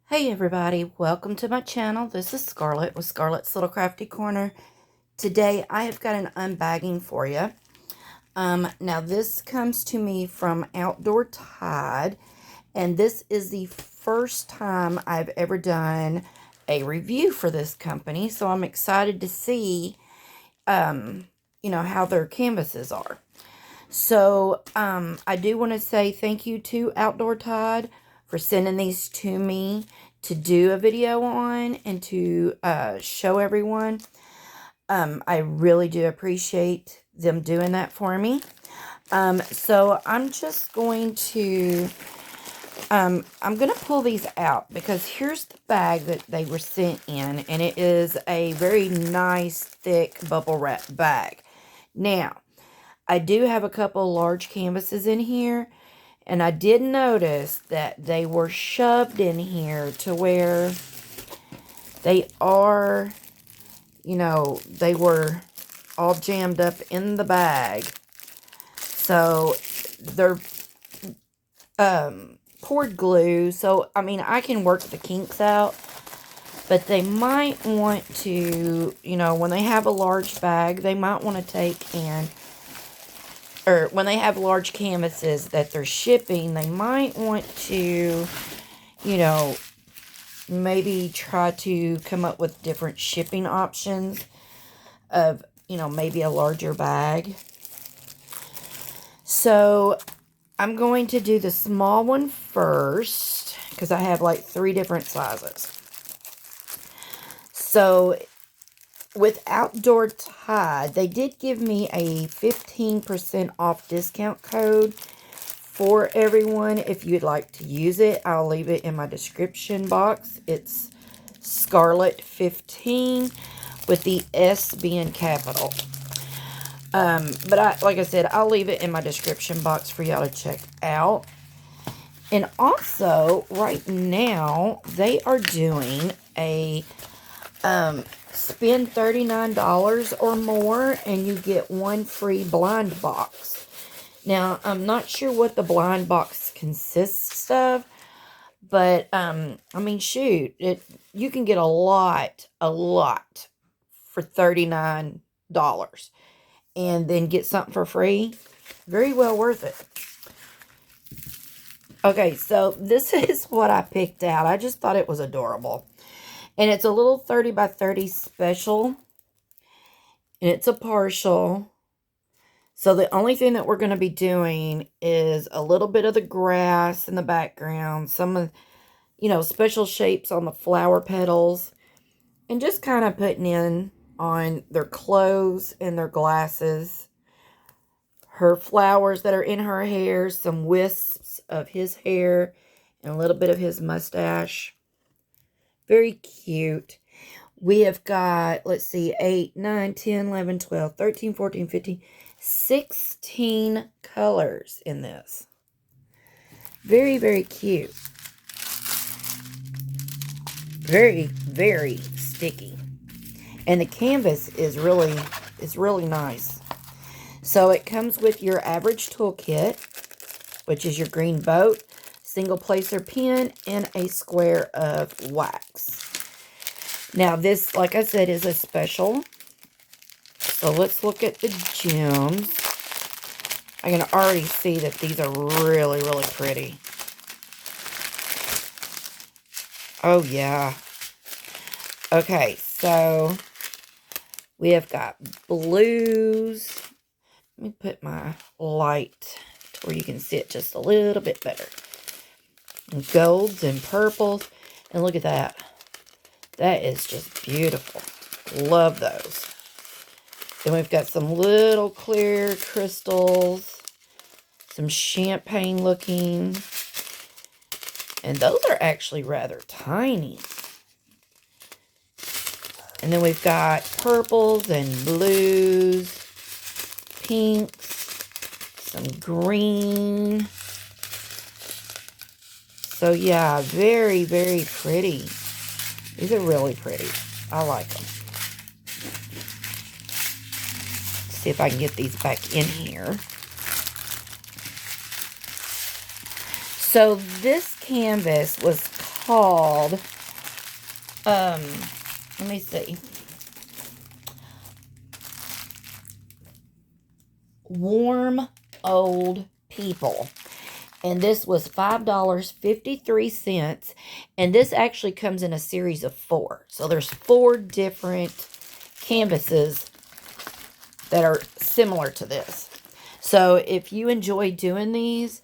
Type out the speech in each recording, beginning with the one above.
Hey everybody, welcome to my channel. This is Scarlet with Scarlet's Little Crafty Corner. Today I have got an unbagging for you. Now this comes to me from Outdoor Tide, and this is the first time I've ever done a review for this company, so I'm excited to see, how their canvases are. So, I do want to say thank you to Outdoor Tide for sending these to me to do a video on and to show everyone. I really do appreciate them doing that for me. So I'm just going to, I'm going to pull these out because here's the bag that they were sent in, and it is a very nice, thick bubble wrap bag. Now, I do have a couple large canvases in here, and I did notice that they were shoved in here to where they are, they were all jammed up in the bag. So they're poured glue. So, I mean, I can work the kinks out, but they might want to, when they have a large bag, they might want to take and or when they have large canvases that they're shipping, they might want to, maybe try to come up with different shipping options of, maybe a larger bag. So I'm going to do the small one first because I have like 3 different sizes. So with Outdoor Tide, they did give me a 15% off discount code for everyone. If you'd like to use it, I'll leave it in my description box. It's Scarlet15 with the S being capital. But like I said, I'll leave it in my description box for y'all to check out. And also, right now, they are doing a spend $39 or more and you get 1 free blind box. Now, I'm not sure what the blind box consists of, but I mean, shoot, you can get a lot for $39 and then get something for free. Very well worth it. Okay, so this is what I picked out. I just thought it was adorable. And it's a little 30 by 30 special. And it's a partial. So the only thing that we're going to be doing is a little bit of the grass in the background. Some of, special shapes on the flower petals. And just kind of putting in on their clothes and their glasses. Her flowers that are in her hair. Some wisps of his hair. And a little bit of his mustache. Very cute. We have got, let's see, 8, 9, 10, 11, 12, 13, 14, 15, 16 colors in this. Very, very cute. Very, very sticky. And the canvas is really nice. So it comes with your average toolkit, which is your green boat, single placer pen, and a square of wax. Now this, like I said, is a special. So let's look at the gems. I can already see that these are really, really pretty. Oh yeah. Okay, so we have got blues. Let me put my light to where you can see it just a little bit better. And golds and purples. And look at that. That is just beautiful. Love those. Then we've got some little clear crystals. Some champagne looking. And those are actually rather tiny. And then we've got purples and blues. Pinks. Some green. So yeah, very, very pretty. These are really pretty. I like them. Let's see if I can get these back in here. So this canvas was called, let me see, Warm Old People. And this was $5.53. And this actually comes in a series of 4. So there's 4 different canvases that are similar to this. So if you enjoy doing these,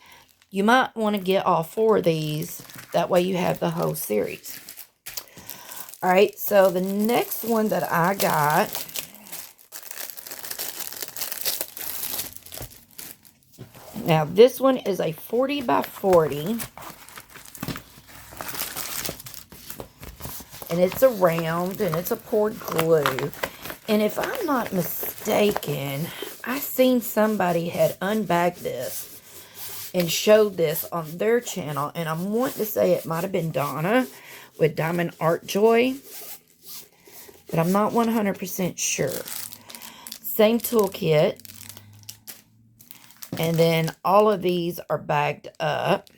you might want to get all 4 of these. That way you have the whole series. Alright, so the next one that I got now, this one is a 40 by 40. And it's a round, and it's a poured glue. And if I'm not mistaken, I seen somebody had unbagged this and showed this on their channel. And I'm wanting to say it might have been Donna with Diamond Art Joy. But I'm not 100% sure. Same toolkit. And then all of these are bagged up.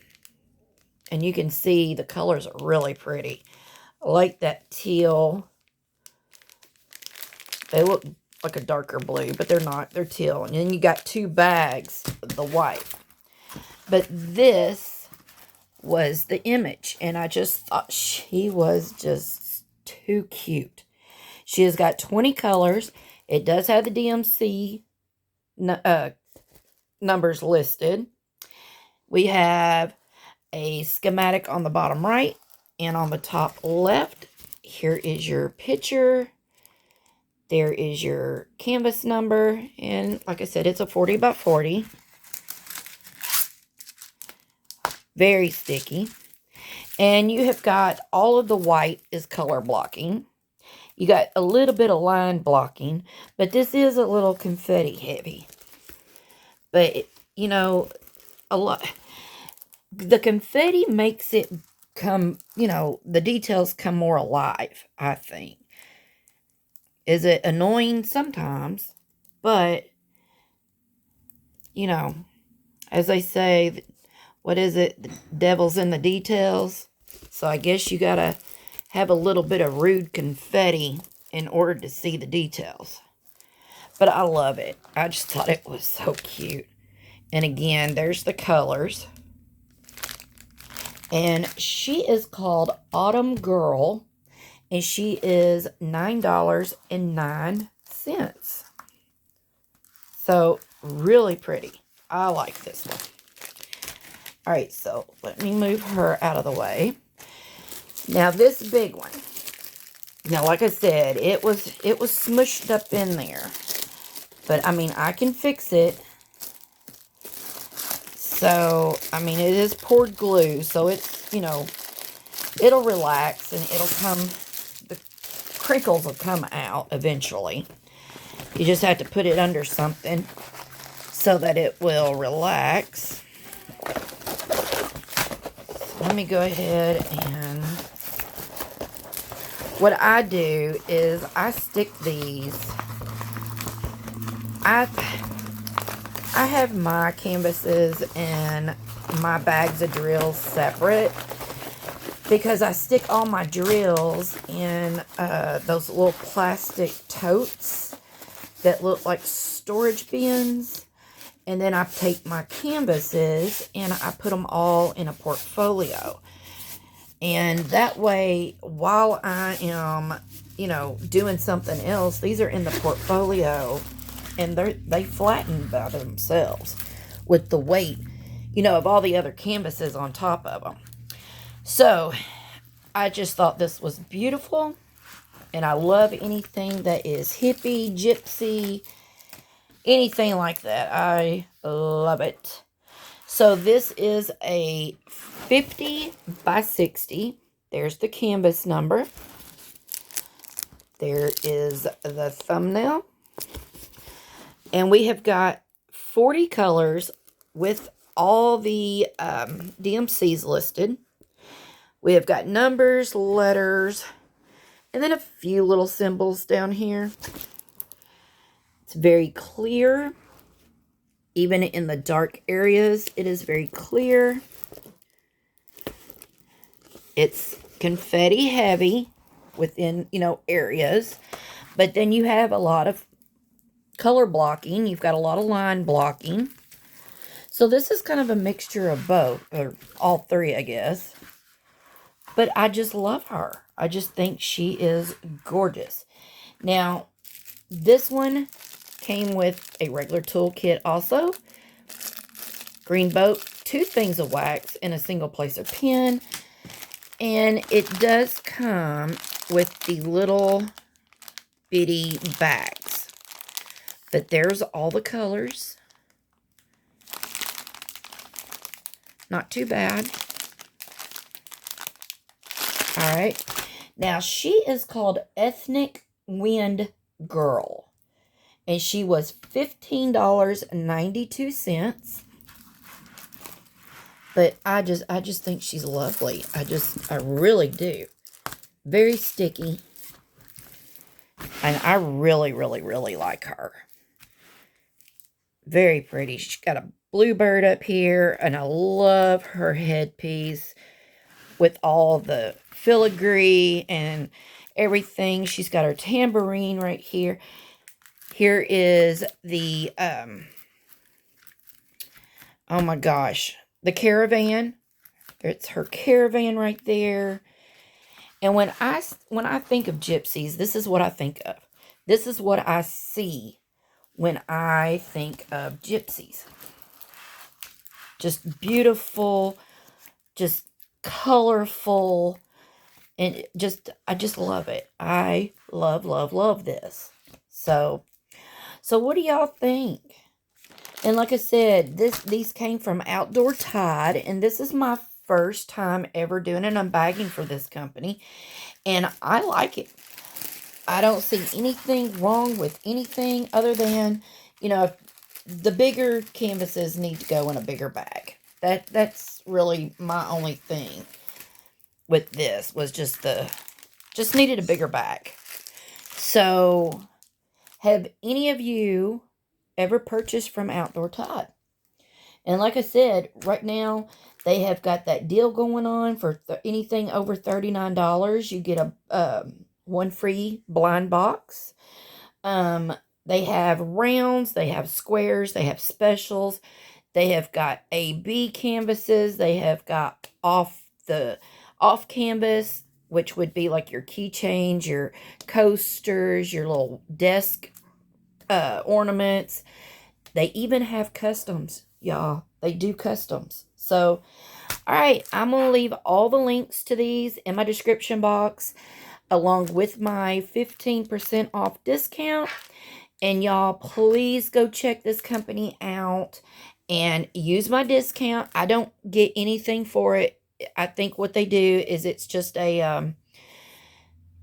And you can see the colors are really pretty. I like that teal. They look like a darker blue, but they're not. They're teal. And then you got 2 bags of the white. But this was the image. And I just thought she was just too cute. She has got 20 colors. It does have the DMC numbers listed. We have a schematic on the bottom right and on the top left. Here is your picture. There is your canvas number. And like I said, it's a 40 by 40. Very sticky. And you have got all of the white is color blocking. You got a little bit of line blocking. But this is a little confetti heavy. But, you know, a lot. The confetti makes it come, you know, the details come more alive, I think. Is it annoying? Sometimes. But, you know, as they say, what is it? The devil's in the details. So I guess you got to have a little bit of rude confetti in order to see the details. But I love it. I just thought it was so cute. And again, there's the colors. And she is called Autumn Girl. And she is $9.09. So, really pretty. I like this one. Alright, so let me move her out of the way. Now, this big one. Now, like I said, it was smushed up in there. But, I mean, I can fix it. So, I mean, it is poured glue. So, it's, you know, it'll relax and it'll come, the crinkles will come out eventually. You just have to put it under something so that it will relax. So let me go ahead and what I do is I stick these. I have my canvases and my bags of drills separate because I stick all my drills in those little plastic totes that look like storage bins. And then I take my canvases and I put them all in a portfolio. And that way, while I am, you know, doing something else, these are in the portfolio. And they flatten by themselves with the weight, you know, of all the other canvases on top of them. So, I just thought this was beautiful. And I love anything that is hippie, gypsy, anything like that. I love it. So, this is a 50 by 60. There's the canvas number. There is the thumbnail. And we have got 40 colors with all the DMCs listed. We have got numbers, letters, and then a few little symbols down here. It's very clear. Even in the dark areas, it is very clear. It's confetti heavy within, areas. But then you have a lot of color blocking. You've got a lot of line blocking. So this is kind of a mixture of both, or all three, I guess. But I just love her. I just think she is gorgeous. Now, this one came with a regular toolkit also. Green boat, 2 things of wax, and a single placer pen. And it does come with the little bitty bags. But there's all the colors. Not too bad. Alright. Now, she is called Ethnic Wind Girl. And she was $15.92. But I just think she's lovely. I really do. Very sticky. And I really, really, really like her. Very pretty. She's got a bluebird up here. And I love her headpiece with all the filigree and everything. She's got her tambourine right here. Here is the, oh my gosh, the caravan. It's her caravan right there. And when I think of gypsies, this is what I think of. This is what I see when I think of gypsies. Just beautiful, just colorful, and I just love it. I love, love, love this. So what do y'all think? And like I said, these came from Outdoor Tide, and this is my first time ever doing an unbagging for this company, and I like it. I don't see anything wrong with anything other than, the bigger canvases need to go in a bigger bag. That's really my only thing with this, was just needed a bigger bag. So, have any of you ever purchased from Outdoor Tide? And like I said, right now, they have got that deal going on for anything over $39. You get a one free blind box. They have rounds, they have squares, they have specials. They have got A/B canvases. They have got off canvas, which would be like your keychains, your coasters, your little desk ornaments. They even have customs, y'all. They do customs. So, all right, I'm going to leave all the links to these in my description box, along with my 15% off discount. And y'all, please go check this company out and use my discount. I don't get anything for it. I think what they do is it's just a,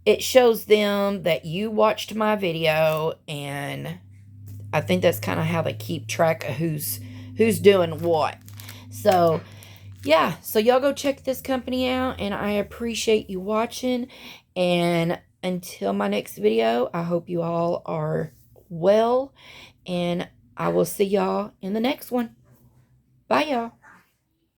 it shows them that you watched my video, and I think that's kind of how they keep track of who's doing what. So, yeah. So, y'all go check this company out, and I appreciate you watching. And until my next video, I hope you all are well, and I will see y'all in the next one. Bye, y'all.